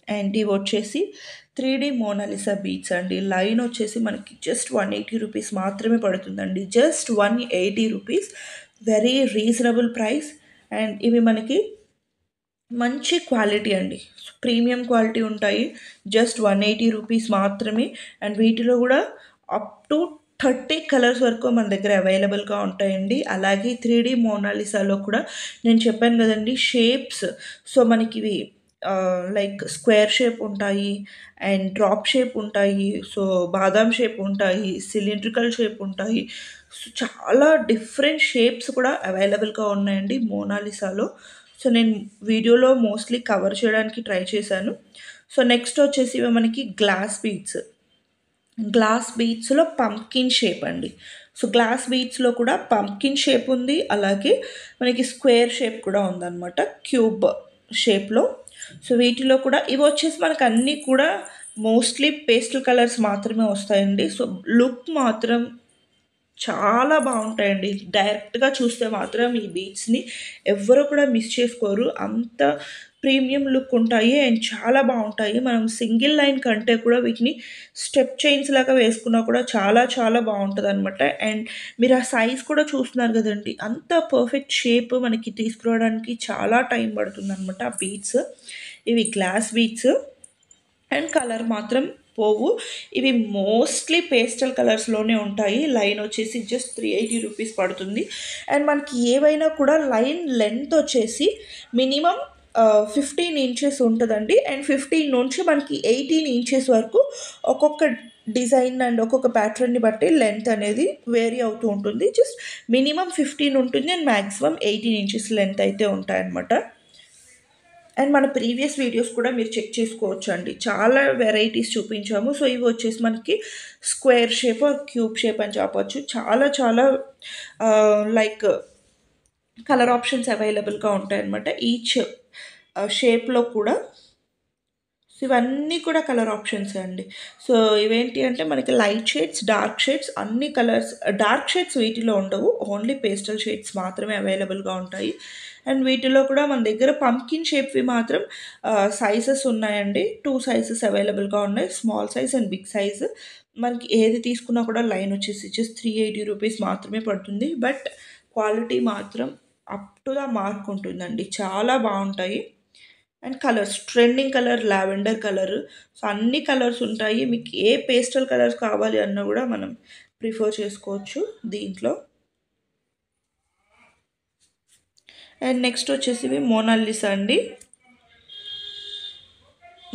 And ఇవి వచ్చేసి 3D Mona Lisa beats అండి. లైన్ వచ్చేసి మనకి జస్ట్ 180 రూపీస్ మాత్రమే పడుతుందండి. Just 180 rupees, very reasonable price. And ఇవి మనకి మంచి క్వాలిటీ అండి, ప్రీమియం క్వాలిటీ ఉంటాయి. జస్ట్ 180 రూపీస్ మాత్రమే. అండ్ వీటిలో కూడా అప్ టు 30 కలర్స్ వరకు మన దగ్గర అవైలబుల్గా ఉంటాయండి. అలాగే 3D మోనాలిసాలో కూడా నేను చెప్పాను కదండి షేప్స్. సో మనకి ఇవి లైక్ స్క్వేర్ షేప్ ఉంటాయి, అండ్ డ్రాప్ షేప్ ఉంటాయి, సో బాదాం షేప్ ఉంటాయి, సిలిండ్రికల్ షేప్ ఉంటాయి. సో చాలా డిఫరెంట్ షేప్స్ కూడా అవైలబుల్గా ఉన్నాయండి మోనాలిసాలో. సో నేను వీడియోలో మోస్ట్లీ కవర్ చేయడానికి ట్రై చేశాను. సో నెక్స్ట్ వచ్చేసి ఇవి మనకి గ్లాస్ బీడ్స్. గ్లాస్ బీడ్స్లో పంప్కిన్ షేప్ అండి. సో గ్లాస్ బీడ్స్లో కూడా పంప్కిన్ షేప్ ఉంది, అలాగే మనకి స్క్వేర్ షేప్ కూడా ఉందన్నమాట, క్యూబ్ షేప్లో. సో వీటిలో కూడా ఇవి వచ్చేసి మనకు అన్నీ కూడా మోస్ట్లీ పేస్టల్ కలర్స్ మాత్రమే వస్తాయండి. సో లుక్ మాత్రం చాలా బాగుంటాయండి. డైరెక్ట్గా చూస్తే మాత్రం ఈ బీడ్స్ని ఎవ్వరు కూడా మిస్ చేసుకోరు, అంత ప్రీమియం లుక్ ఉంటాయి అండ్ చాలా బాగుంటాయి. మనం సింగిల్ లైన్ కంటే కూడా వీటిని స్టెప్ చైన్స్ లాగా వేసుకున్నా కూడా చాలా చాలా బాగుంటుంది అనమాట. అండ్ మీరు ఆ సైజ్ కూడా చూస్తున్నారు కదండి, అంత పర్ఫెక్ట్ షేప్ మనకి తీసుకురావడానికి చాలా టైం పడుతుంది అనమాట ఆ బీడ్స్. ఇవి గ్లాస్ బీడ్స్ అండ్ కలర్ మాత్రం పోవు. ఇవి మోస్ట్లీ పేస్టల్ కలర్స్లోనే ఉంటాయి. లైన్ వచ్చేసి జస్ట్ 380 రూపీస్ పడుతుంది. అండ్ మనకి ఏవైనా కూడా లైన్ లెంత్ వచ్చేసి మినిమం 15 ఇంచెస్ ఉంటుందండి. అండ్ 15 నుంచి మనకి 18 ఇంచెస్ వరకు ఒక్కొక్క డిజైన్ అండ్ ఒక్కొక్క ప్యాటర్న్ని బట్టి లెంత్ అనేది వేరీ అవుతూ ఉంటుంది. జస్ట్ మినిమం 15 ఉంటుంది అండ్ మ్యాక్సిమం 18 ఇంచెస్ లెంత్ అయితే ఉంటాయన్నమాట. అండ్ మన ప్రీవియస్ వీడియోస్ కూడా మీరు చెక్ చేసుకోవచ్చు అండి, చాలా వెరైటీస్ చూపించాము. సో ఇవి వచ్చేసి మనకి square shape or cube shape అని చెప్పచ్చు. చాలా చాలా లైక్ కలర్ ఆప్షన్స్ అవైలబుల్గా ఉంటాయన్నమాట ఈచ్ షేప్లో కూడా. సో ఇవన్నీ కూడా కలర్ ఆప్షన్స్ అండి. సో ఇవేంటి అంటే మనకి లైట్ షేడ్స్, డార్క్ షేడ్స్, అన్ని కలర్స్. డార్క్ షేడ్స్ వీటిలో ఉండవు, ఓన్లీ పేస్టల్ షేడ్స్ మాత్రమే అవైలబుల్గా ఉంటాయి. అండ్ వీటిలో కూడా మన దగ్గర పంకిన్ షేప్వి మాత్రం సైజెస్ ఉన్నాయండి. 2 సైజెస్ అవైలబుల్గా ఉన్నాయి, small size and big size. మనకి ఏది తీసుకున్నా కూడా లైన్ వచ్చేసి జస్ట్ 380 రూపీస్ మాత్రమే పడుతుంది. బట్ క్వాలిటీ మాత్రం అప్ టు ద మార్క్ ఉంటుందండి, చాలా బాగుంటాయి. And colours, trending colour lavender colour. So అన్ని కలర్స్ ఉంటాయి, మీకు ఏ పేస్టల్ కలర్స్ కావాలి అన్నా కూడా మనం ప్రిఫర్ చేసుకోవచ్చు దీంట్లో. అండ్ నెక్స్ట్ వచ్చేసి మోనాలిసా అండి.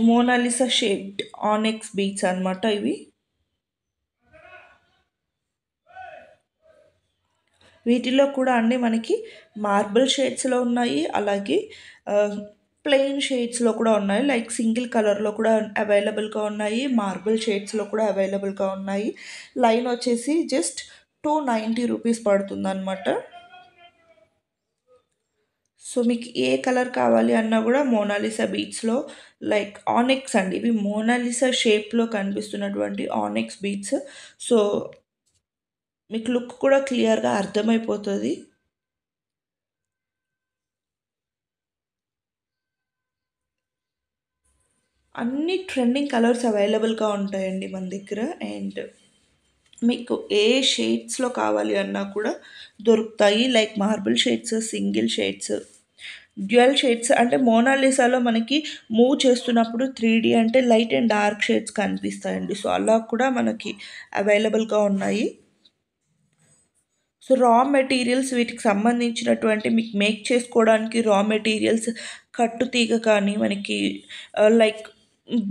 మోనాలిసా షేప్డ్ ఆనెక్స్ బీట్స్ అనమాట ఇవి. వీటిలో కూడా అన్నీ మనకి మార్బుల్ షేడ్స్లో ఉన్నాయి, అలాగే ప్లెయిన్ షేడ్స్లో కూడా ఉన్నాయి. లైక్ సింగిల్ కలర్లో కూడా అవైలబుల్గా ఉన్నాయి, మార్బుల్ షేడ్స్లో కూడా అవైలబుల్గా ఉన్నాయి. లైన్ వచ్చేసి జస్ట్ 290 రూపీస్ పడుతుందన్నమాట. సో మీకు ఏ కలర్ కావాలి అన్నా కూడా మోనాలిసా బీట్స్లో లైక్ ఆనెక్స్ అండి, ఇవి మోనాలిసా షేప్లో కనిపిస్తున్నటువంటి ఆనెక్స్ బీట్స్. సో మీకు లుక్ కూడా క్లియర్గా అర్థమైపోతుంది. అన్ని ట్రెండింగ్ కలర్స్ అవైలబుల్గా ఉంటాయండి మన దగ్గర. అండ్ మీకు ఏ షేడ్స్లో కావాలి అన్నా కూడా దొరుకుతాయి, like marble shades, single shades, dual shades. అంటే మోనాలిసాలో మనకి మూవ్ చేస్తున్నప్పుడు 3D అంటే లైట్ అండ్ డార్క్ షేడ్స్ కనిపిస్తాయండి. సో అలా కూడా మనకి అవైలబుల్గా ఉన్నాయి. సో రా మెటీరియల్స్, వీటికి సంబంధించినటువంటి మీకు మేక్ చేసుకోవడానికి రా మెటీరియల్స్, కట్టుతీగ కానీ మనకి లైక్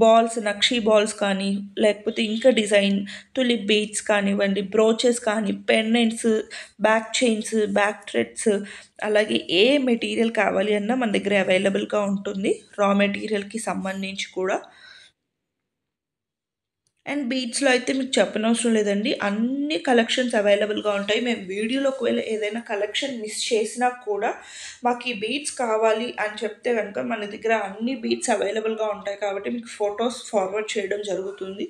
బాల్స్, నక్షీ బాల్స్ కానీ, లేకపోతే ఇంకా డిజైన్ తులిప్ బీడ్స్ కానివ్వండి, బ్రోచెస్ కానీ, pendants, back chains, back threads, అలాగే ఏ మెటీరియల్ కావాలి అన్నా మన దగ్గర అవైలబుల్గా ఉంటుంది, రా మెటీరియల్కి సంబంధించి కూడా. అండ్ బీడ్స్లో అయితే మీకు చెప్పనవసరం లేదండి, అన్ని కలెక్షన్స్ అవైలబుల్గా ఉంటాయి. మేము వీడియోలో ఒకవేళ ఏదైనా కలెక్షన్ మిస్ చేసినా కూడా మాకు ఈ బీడ్స్ కావాలి అని చెప్తే కనుక మన దగ్గర అన్ని బీడ్స్ అవైలబుల్గా ఉంటాయి కాబట్టి మీకు ఫొటోస్ ఫార్వర్డ్ చేయడం జరుగుతుంది.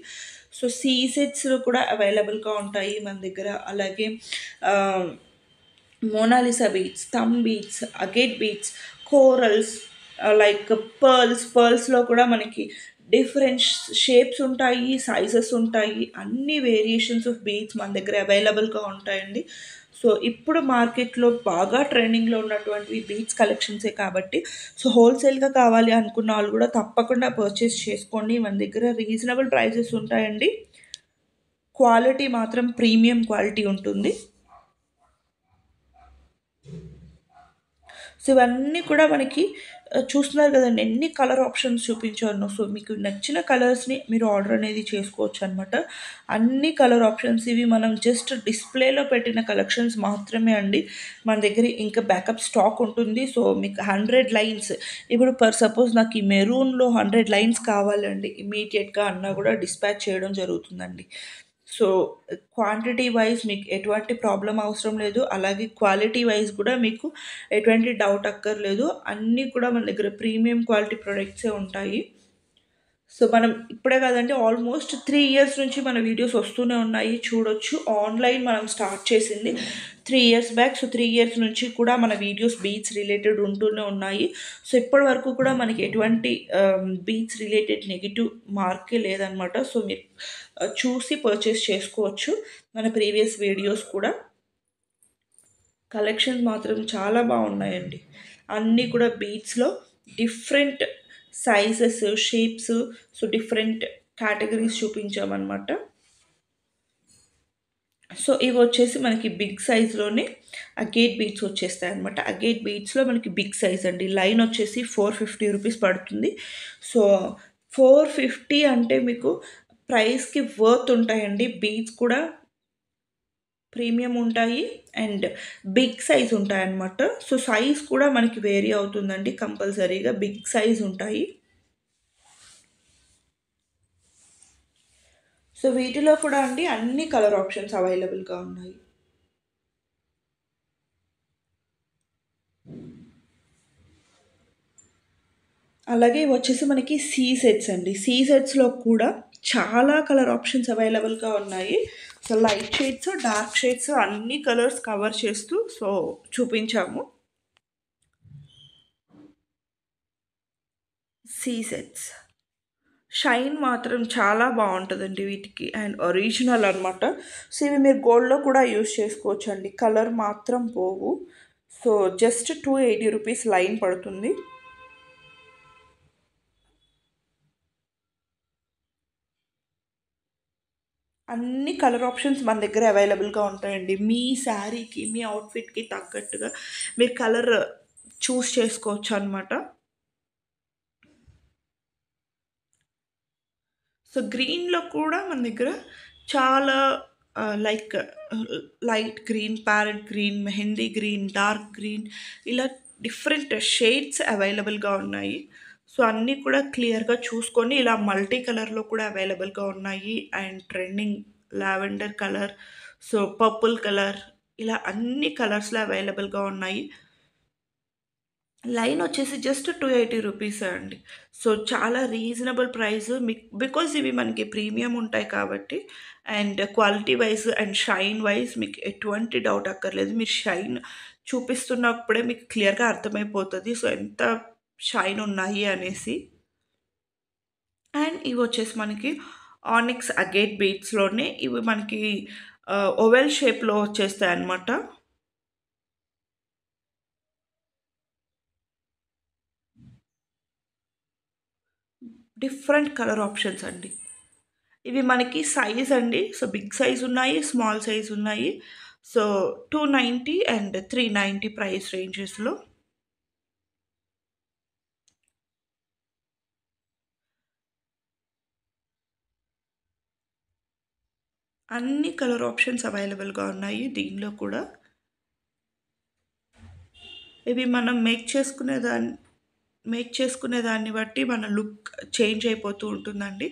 సో సీసెట్స్ కూడా అవైలబుల్గా ఉంటాయి మన దగ్గర. అలాగే Monalisa beads, thumb beads, agate beads, corals, like పర్ల్స్లో కూడా మనకి డిఫరెంట్ షేప్స్ ఉంటాయి, సైజెస్ ఉంటాయి, అన్ని వేరియేషన్స్ ఆఫ్ బీడ్స్ మన దగ్గర అవైలబుల్గా ఉంటాయండి. సో ఇప్పుడు మార్కెట్లో బాగా ట్రెండింగ్లో ఉన్నటువంటి బీడ్స్ కలెక్షన్సే కాబట్టి సో హోల్సేల్గా కావాలి అనుకున్న వాళ్ళు కూడా తప్పకుండా పర్చేస్ చేసుకోండి. మన దగ్గర రీజనబుల్ ప్రైజెస్ ఉంటాయండి. క్వాలిటీ మాత్రం ప్రీమియం క్వాలిటీ ఉంటుంది. సో ఇవన్నీ కూడా మనకి చూస్తున్నారు కదండి ఎన్ని కలర్ ఆప్షన్స్ చూపించాను. సో మీకు నచ్చిన కలర్స్ని మీరు ఆర్డర్ అనేది చేసుకోవచ్చు అనమాట. అన్ని కలర్ ఆప్షన్స్ ఇవి మనం జస్ట్ డిస్ప్లేలో పెట్టిన కలెక్షన్స్ మాత్రమే అండి. మన దగ్గర ఇంకా బ్యాకప్ స్టాక్ ఉంటుంది. సో మీకు 100 లైన్స్ ఇప్పుడు సపోజ్ నాకు ఈ మెరూన్లో 100 లైన్స్ కావాలండి ఇమీడియట్గా అన్నా కూడా డిస్పాచ్ చేయడం జరుగుతుందండి. సో క్వాంటిటీ వైజ్ మీకు ఎటువంటి ప్రాబ్లం అవసరం లేదు. అలాగే క్వాలిటీ వైజ్ కూడా మీకు ఎటువంటి డౌట్ అక్కర్లేదు. అన్నీ కూడా మన దగ్గర ప్రీమియం క్వాలిటీ ప్రొడక్ట్సే ఉంటాయి. సో మనం ఇప్పుడే కాదండి ఆల్మోస్ట్ 3 ఇయర్స్ నుంచి మన వీడియోస్ వస్తూనే ఉన్నాయి. చూడొచ్చు ఆన్లైన్ మనం స్టార్ట్ చేసింది 3 ఇయర్స్ బ్యాక్. సో 3 ఇయర్స్ నుంచి కూడా మన వీడియోస్ బీట్స్ రిలేటెడ్ ఉంటూనే ఉన్నాయి. సో ఇప్పటి వరకు కూడా మనకి ఎటువంటి బీట్స్ రిలేటెడ్ నెగిటివ్ మార్కే లేదనమాట. సో మీరు చూసి పర్చేస్ చేసుకోవచ్చు మన ప్రీవియస్ వీడియోస్ కూడా. కలెక్షన్స్ మాత్రం చాలా బాగున్నాయండి. అన్నీ కూడా బీట్స్లో different sizes, shapes, so different categories చూపించామన్నమాట. సో ఇవి వచ్చేసి మనకి బిగ్ సైజ్లోనే అగేట్ బీట్స్ వచ్చేస్తాయి అనమాట. అగేట్ బీట్స్లో మనకి బిగ్ సైజ్ అండి. లైన్ వచ్చేసి 450 రూపీస్ పడుతుంది. సో 450 అంటే మీకు ప్రైస్కి వర్త్ ఉంటాయండి. బీట్స్ కూడా ప్రీమియం ఉంటాయి అండ్ బిగ్ సైజ్ ఉంటాయన్నమాట. సో సైజ్ కూడా మనకి వేరీ అవుతుందండి. కంపల్సరీగా బిగ్ సైజ్ ఉంటాయి. సో వీటిలో కూడా అండి అన్ని కలర్ ఆప్షన్స్ అవైలబుల్గా ఉన్నాయి. అలాగే వచ్చేసి మనకి సీ సెట్స్ అండి. సీ సెట్స్లో కూడా చాలా కలర్ ఆప్షన్స్ అవైలబుల్గా ఉన్నాయి. So light shades, dark shades అన్ని కలర్స్ కవర్ చేస్తూ సో చూపించాము. సీ సెట్స్ షైన్ మాత్రం చాలా బాగుంటుందండి వీటికి అండ్ ఒరిజినల్ అనమాట. సో ఇవి మీరు గోల్డ్లో కూడా యూస్ చేసుకోవచ్చు అండి. కలర్ మాత్రం పోవు. సో జస్ట్ 280 రూపీస్ లైన్ పడుతుంది. అన్ని కలర్ ఆప్షన్స్ మన దగ్గర అవైలబుల్గా ఉంటాయండి. మీ శారీకి, మీ అవుట్ఫిట్కి తగ్గట్టుగా మీరు కలర్ చూస్ చేసుకోవచ్చు అనమాట. సో గ్రీన్లో కూడా మన దగ్గర చాలా like light green, parrot green, mehndi green, dark green ఇలా డిఫరెంట్ షేడ్స్ అవైలబుల్గా ఉన్నాయి. సో అన్నీ కూడా క్లియర్గా చూసుకొని ఇలా మల్టీ కలర్లో కూడా అవైలబుల్గా ఉన్నాయి and trending lavender colour, so purple colour ఇలా అన్ని కలర్స్లో అవైలబుల్గా ఉన్నాయి. లైన్ వచ్చేసి జస్ట్ 280 రూపీసే అండి. సో చాలా రీజనబుల్ ప్రైస్ బికాజ్ ఇవి మనకి ప్రీమియం ఉంటాయి కాబట్టి and quality wise and shine wise మీకు ఎటువంటి డౌట్ అక్కర్లేదు. మీరు షైన్ చూపిస్తున్నప్పుడే మీకు క్లియర్గా అర్థమైపోతుంది సో ఎంత షైన్ ఉన్నాయి అనేసి. అండ్ ఇవి వచ్చేసి మనకి ఆనిక్స్ అగేట్ బీట్స్లోనే ఇవి మనకి ఓవెల్ షేప్లో వచ్చేస్తాయి అన్నమాట. డిఫరెంట్ కలర్ ఆప్షన్స్ అండి. ఇవి మనకి సైజ్ అండి. సో బిగ్ సైజ్ ఉన్నాయి, స్మాల్ సైజ్ ఉన్నాయి. సో 290 అండ్ 390 ప్రైస్ రేంజెస్లో. అన్ని కలర్ ఆప్షన్స్ అవైలబుల్గా ఉన్నాయి దీనిలో కూడా. ఇవి మనం మేక్ చేసుకునే దాన్ని బట్టి మన లుక్ చేంజ్ అయిపోతూ ఉంటుందండి.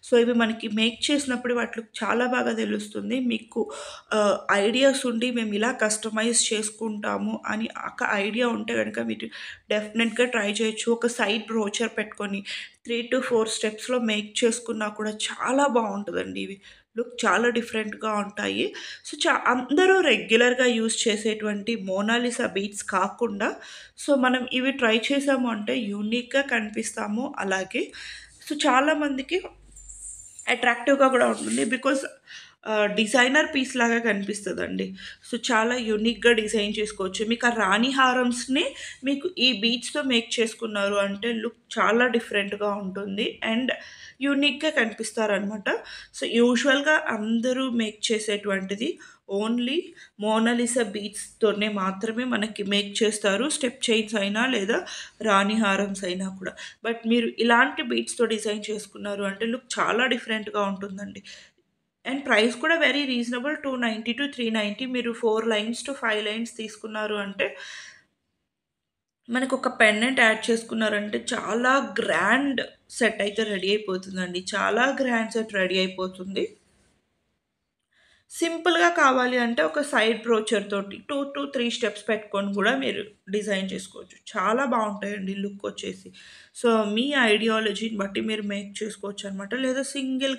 సో ఇవి మనకి మేక్ చేసినప్పుడు వాటికి చాలా బాగా తెలుస్తుంది. మీకు ఐడియాస్ ఉండి మేము ఇలా కస్టమైజ్ చేసుకుంటాము అని ఒక ఐడియా ఉంటే గనుక మీరు డెఫినెట్‌గా ట్రై చేయొచ్చు. ఒక సైడ్ బ్రోచర్ పెట్టుకొని 3-4 స్టెప్స్‌లో మేక్ చేసుకున్నా కూడా చాలా బావుంటదండి ఇవి. లుక్ చాలా డిఫరెంట్‌గా ఉంటాయి. సో, అందరూ రెగ్యులర్‌గా యూజ్ చేసేటువంటి మోనాలిసా బీడ్స్ కాకుండా, సో, మనం ఇవి ట్రై చేసాము అంటే యూనిక్‌గా కనిపిస్తాము. అలాగే సో, చాలామందికి అట్రాక్టివ్‌గా గూడా ఉంటుంది. బికాజ్ డిజైనర్ పీస్ లాగా కనిపిస్తదండి. సో, చాలా యూనిక్‌గా డిజైన్ చేసుకోవచ్చు. మీకు ఆ రాణి హారమ్స్‌ని మీకు ఈ బీడ్స్‌తో మేక్ చేసుకున్నారు అంటే లుక్ చాలా డిఫరెంట్‌గా ఉంటుంది. అండ్ యూనిక్‌గా కనిపిస్తారనమాట. సో, యూజువల్‌గా అందరూ మేక్ చేసేటువంటిది ఓన్లీ మోనాలిసా బీడ్స్‌తోనే మాత్రమే మనకి మేక్ చేస్తారు. స్టెప్ చైన్స్ అయినా లేదా రాణి హారమ్స్ అయినా కూడా. బట్ మీరు ఇలాంటి బీడ్స్‌తో డిజైన్ చేసుకున్నారు అంటే లుక్ చాలా డిఫరెంట్‌గా ఉంటుందండి. అండ్ ప్రైస్ కూడా వెరీ రీజనబుల్ 290-390 మీరు 4 లైన్స్ టు 5 లైన్స్ తీసుకున్నారు అంటే మనకొక పెండెంట్ యాడ్ చేసుకున్నారంటే చాలా గ్రాండ్ సెట్ అయితే రెడీ అయిపోతుందండి. చాలా గ్రాండ్ సెట్ రెడీ అయిపోతుంది. సింపుల్‌గా కావాలి అంటే ఒక సైడ్ బ్రోచర్ తోటి 2-3 స్టెప్స్ పెట్టుకొని గూడా మీరు డిజైన్ చేసుకోవచ్చు. చాలా బావుంటాయండి లుక్ వచ్చేసి. సో, మీ ఐడియాలజీని బట్టి మీరు మేక్ చేసుకోవచ్చనమాట. లేదా సింగిల్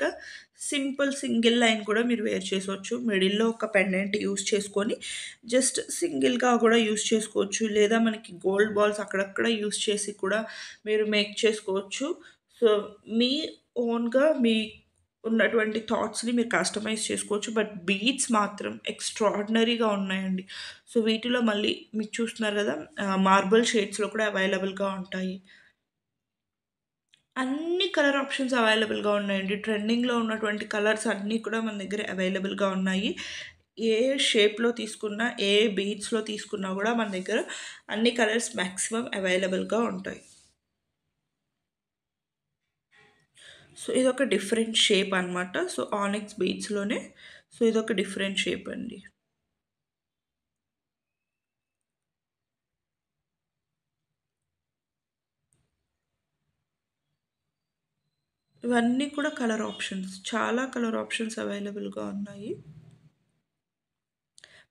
లైన్ కూడా మీరు వేర్ చేసుకోవచ్చు. మిడిల్‌లో ఒక పెండెంట్ యూజ్ చేసుకొని జస్ట్ సింగిల్‌గా కూడా యూజ్ చేసుకోవచ్చు. లేదా మనకి గోల్డ్ బాల్స్ అక్కడక్కడ యూజ్ చేసి కూడా మీరు మేక్ చేసుకోవచ్చు. సో, మీ ఓన్‌గా ఉన్నటువంటి థాట్స్‌ని మీరు కస్టమైజ్ చేసుకోవచ్చు. బట్ బీట్స్ మాత్రం ఎక్స్‌ట్రార్డినరీగా ఉన్నాయండి. సో, వీటిలో మళ్ళీ మీకు చూస్తున్నారు గదా! మార్బుల్ షేడ్స్‌లో కూడా అవైలబుల్‌గా ఉంటాయి. అన్ని కలర్ ఆప్షన్స్ అవైలబుల్‌గా ఉన్నాయండి. ట్రెండింగ్‌లో ఉన్నటువంటి కలర్స్ అన్నీ కూడా మన దగ్గర అవైలబుల్‌గా ఉన్నాయి. ఏ షేప్‌లో తీసుకున్నా, ఏ బీడ్స్‌లో తీసుకున్నా గూడా మన దగ్గర అన్ని కలర్స్ మాక్సిమం అవైలబుల్‌గా ఉంటాయి. సో, ఇదొక డిఫరెంట్ షేప్ అనమాట. సో, ఆనిక్స్ బీడ్స్‌లోనే సో, ఇదొక డిఫరెంట్ షేప్ అండి. ఇవన్నీ కూడా కలర్ ఆప్షన్స్. చాలా కలర్ ఆప్షన్స్ అవైలబుల్‌గా ఉన్నాయి.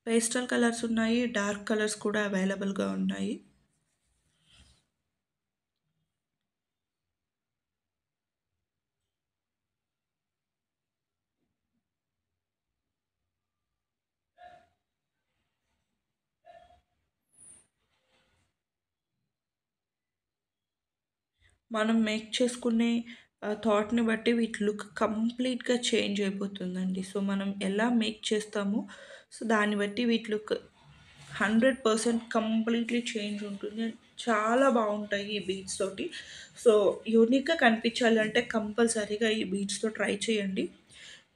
పేస్టల్ కలర్స్ ఉన్నాయి. డార్క్ కలర్స్ కూడా అవైలబుల్‌గా ఉన్నాయి. మనం మేక్ చేసుకునే థాట్‌ని బట్టి వీటి లుక్ కంప్లీట్‌గా చేంజ్ అయిపోతుందండి. సో, మనం ఎలా మేక్ చేస్తామో సో, దాన్ని బట్టి వీటి లుక్ 100% కంప్లీట్‌లీ చేంజ్ ఉంటుంది. చాలా బావుంటాయి ఈ బీడ్స్ తోటి. సో, యూనిక్‌గా కనిపించాలంటే కంపల్సరీగా ఈ బీడ్స్‌తో ట్రై చేయండి.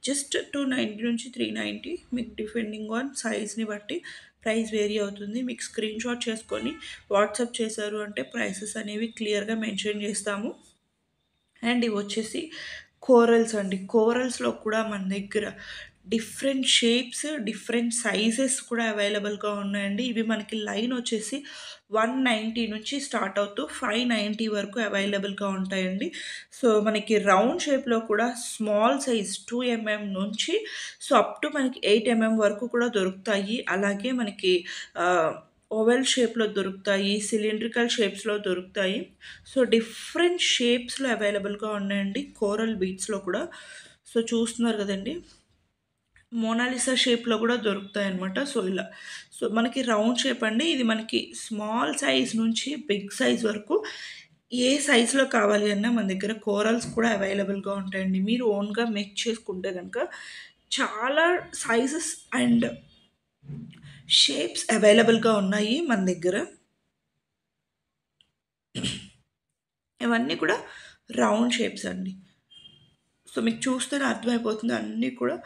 జస్ట్ 290-390 మీకు డిపెండింగ్ ఆన్ సైజ్‌ని బట్టి ప్రైస్ వేరీ అవుతుంది. మీకు స్క్రీన్‌షాట్ చేసుకొని వాట్సాప్ చేశారు అంటే ప్రైసెస్ అనేవి క్లియర్‌గా మెన్షన్ చేస్తాము. అండ్ ఇవొచ్చేసి కోరల్స్ అండి. కోరల్స్‌లో కూడా మన దగ్గర డిఫరెంట్ షేప్స్, డిఫరెంట్ సైజెస్ కూడా అవైలబుల్‌గా ఉన్నాయండి. ఇవి మనకి లైన్ వచ్చేసి 190 నుంచి స్టార్ట్ అవుతూ 590 వరకు అవైలబుల్‌గా ఉంటాయండి. సో, మనకి రౌండ్ షేప్‌లో కూడా స్మాల్ సైజ్ 2 నుంచి సో, అప్ టు మనకి 8 వరకు కూడా దొరుకుతాయి. అలాగే మనకి ఆహ్, ఓవెల్ షేప్‌లో దొరుకుతాయి. సిలిండ్రికల్ షేప్స్‌లో దొరుకుతాయి. సో, డిఫరెంట్ షేప్స్‌లో అవైలబుల్‌గా ఉన్నాయండి. కోరల్ బీడ్స్‌లో కూడా. సో, చూస్తున్నారు గదండీ! మోనాలిసా షేప్‌లో గూడా దొరుకుతాయన్నమాట. సో, ఇలా. సో, మనకి రౌండ్ షేప్ అండి. ఇది మనకి స్మాల్ సైజ్ నుంచి బిగ్ సైజ్ వరకు ఏ సైజ్‌లో కావాలి అన్నా మన దగ్గర కోరల్స్ కూడా అవైలబుల్‌గా ఉంటాయండి. మీరు ఓన్‌గా మేక్ చేసుకుంటే గనక చాలా సైజెస్ అండ్ షేప్స్ అవైలబుల్‌గా ఉన్నాయి మన దగ్గర. ఇవన్నీ కూడా రౌండ్ షేప్స్ అండి. సో, మీకు చూస్తేనే అర్థమైపోతుంది అన్నీ కూడా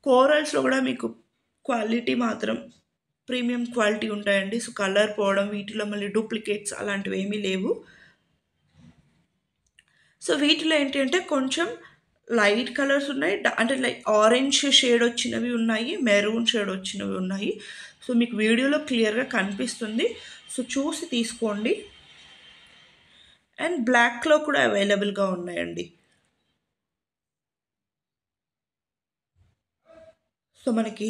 కోరల్స్‌లో గూడా మీకు క్వాలిటీ మాత్రం ప్రీమియం క్వాలిటీ ఉంటాయండి. సో, కలర్ పోవడం, వీటిలో మళ్ళీ డూప్లికేట్స్ అలాంటివేమీ లేవు. సో, వీటిలో ఏంటి అంటే కొంచెం లైట్ కలర్స్ ఉన్నాయి. అంటే లైక్ ఆరెంజ్ షేడ్ వచ్చినవి ఉన్నాయి. మెరూన్ షేడ్ వచ్చినవి ఉన్నాయి. సో, మీకు వీడియోలో క్లియర్‌గా కనిపిస్తుంది. సో, చూసి తీసుకోండి. అండ్ బ్లాక్‌లో కూడా అవైలబుల్‌గా ఉన్నాయండి. సో మనకి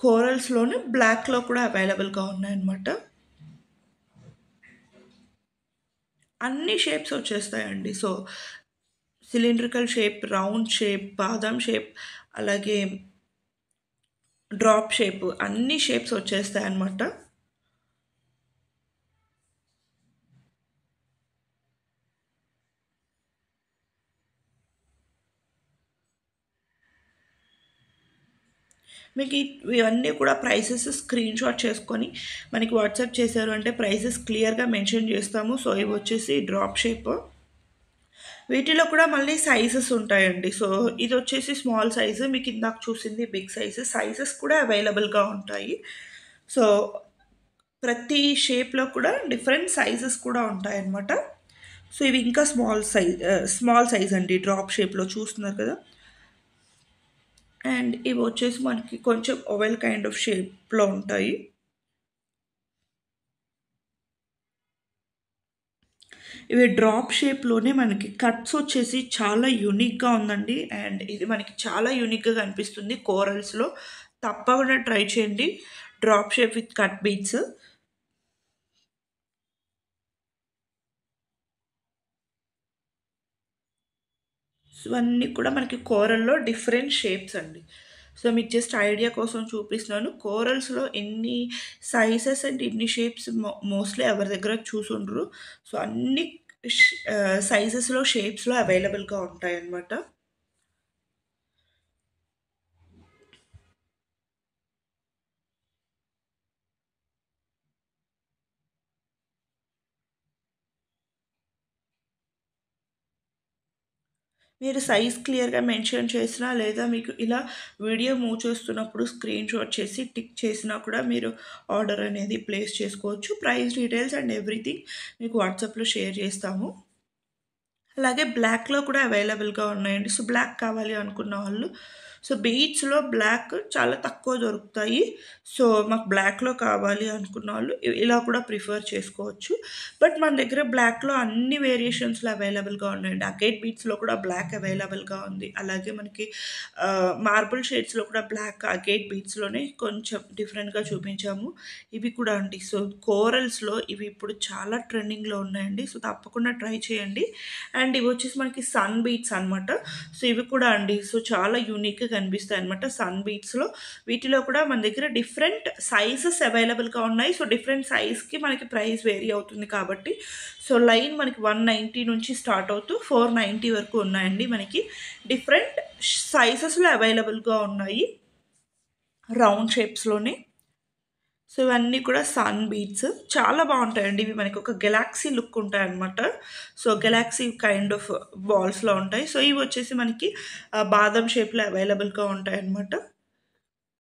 కోరల్స్‌లోనే బ్లాక్‌లో కూడా అవైలబుల్‌గా ఉన్నాయన్నమాట. అన్ని షేప్స్ వచ్చేస్తాయండి. So cylindrical shape, round shape, బాదాం షేప్, అలాగే డ్రాప్ షేప్ అన్ని షేప్స్ వచ్చేస్తాయన్నమాట. మీకు ఇవన్నీ కూడా ప్రైసెస్ స్క్రీన్‌షాట్ చేసుకొని మనకి వాట్సాప్ చేశారు అంటే ప్రైసెస్ క్లియర్‌గా మెన్షన్ చేస్తాము. సో ఇవి వచ్చేసి డ్రాప్ షేప్. వీటిలో కూడా మళ్ళీ సైజెస్ ఉంటాయండి. సో ఇదొచ్చేసి స్మాల్ సైజు. మీకు ఇందాక చూసింది బిగ్ సైజు. సైజెస్ కూడా అవైలబుల్‌గా ఉంటాయి. సో ప్రతి షేప్‌లో కూడా డిఫరెంట్ సైజెస్ కూడా ఉంటాయన్నమాట. సో ఇవి ఇంకా స్మాల్ సైజ్ అండి. డ్రాప్ షేప్‌లో చూస్తున్నారు కదా! అండ్ ఇవి వచ్చేసి మనకి కొంచెం ఓవెల్ కైండ్ ఆఫ్ షేప్‌లో ఉంటాయి. ఇవి డ్రాప్ షేప్‌లోనే మనకి కట్స్ వచ్చేసి చాలా యూనిక్‌గా ఉందండి. అండ్ ఇది మనకి చాలా యూనిక్‌గా కనిపిస్తుంది కోరల్స్‌లో. తప్పకుండా ట్రై చేయండి. Drop shape with cut beads. ఇవన్నీ కూడా మనకి కోరల్‌లో డిఫరెంట్ షేప్స్ అండి. సో మీకు జస్ట్ ఐడియా కోసం చూపిస్తున్నాను. కోరల్స్‌లో ఎన్ని సైజెస్ అండ్ ఎన్ని షేప్స్ మోస్ట్‌లీ ఎవరి దగ్గర చూసుండరు. సో అన్ని సైజెస్‌లో, షేప్స్‌లో అవైలబుల్‌గా ఉంటాయన్నమాట. మీరు సైజ్ క్లియర్‌గా మెన్షన్ చేసినా, లేదా మీకు ఇలా వీడియో మూవ్ చేస్తున్నప్పుడు స్క్రీన్‌షాట్ చేసి టిక్ చేసినా కూడా మీరు ఆర్డర్ అనేది ప్లేస్ చేసుకోవచ్చు. ప్రైస్ డీటెయిల్స్ అండ్ ఎవ్రీథింగ్ మీకు వాట్సాప్‌లో షేర్ చేస్తాము. అలాగే బ్లాక్‌లో కూడా అవైలబుల్‌గా ఉన్నాయండి. సో, బ్లాక్ కావాలి అనుకున్న వాళ్ళు సో, బీడ్స్‌లో బ్లాక్ చాలా తక్కువ దొరుకుతాయి. సో, మాకు బ్లాక్‌లో కావాలి అనుకున్న వాళ్ళు ఇలా కూడా ప్రిఫర్ చేసుకోవచ్చు. బట్ మన దగ్గర బ్లాక్‌లో అన్ని వేరియేషన్స్‌లో అవైలబుల్‌గా ఉన్నాయండి. అగైట్ బీడ్స్‌లో కూడా బ్లాక్ అవైలబుల్‌గా ఉంది. అలాగే మనకి మార్బుల్ షేడ్స్‌లో కూడా బ్లాక్ అగైట్ బీడ్స్‌లోనే కొంచెం డిఫరెంట్‌గా చూపించాము. ఇవి కూడా అండి. సో, కోరల్స్‌లో ఇవి ఇప్పుడు చాలా ట్రెండింగ్‌లో ఉన్నాయండి. సో, తప్పకుండా ట్రై చేయండి. అండ్ ఇవి వచ్చేసి మనకి సన్ బీట్స్ అనమాట. సో, ఇవి కూడా అండి. సో, చాలా యూనిక్‌గా కనిపిస్తాయన్నమాట సన్ బీట్స్‌లో. వీటిలో కూడా మన దగ్గర డిఫరెంట్ సైజెస్ అవైలబుల్‌గా ఉన్నాయి. సో, డిఫరెంట్ సైజ్‌కి మనకి ప్రైస్ వేరీ అవుతుంది కాబట్టి, సో, లైన్ మనకి 190 నుంచి స్టార్ట్ అవుతూ 490 వరకు ఉన్నాయండి. మనకి డిఫరెంట్ సైజెస్‌లో అవైలబుల్‌గా ఉన్నాయి. రౌండ్ షేప్స్‌లోనే. సో, ఇవన్నీ కూడా సన్ బీడ్స్. చాలా బావుంటాయండి. ఇవి మనకి ఒక గెలాక్సీ లుక్ ఉంటాయన్నమాట. సో, గెలాక్సీ కైండ్ ఆఫ్ బాల్స్‌లో ఉంటాయి. సో, ఇవొచ్చేసి మనకి బాదం షేప్‌లో అవైలబుల్‌గా ఉంటాయన్నమాట.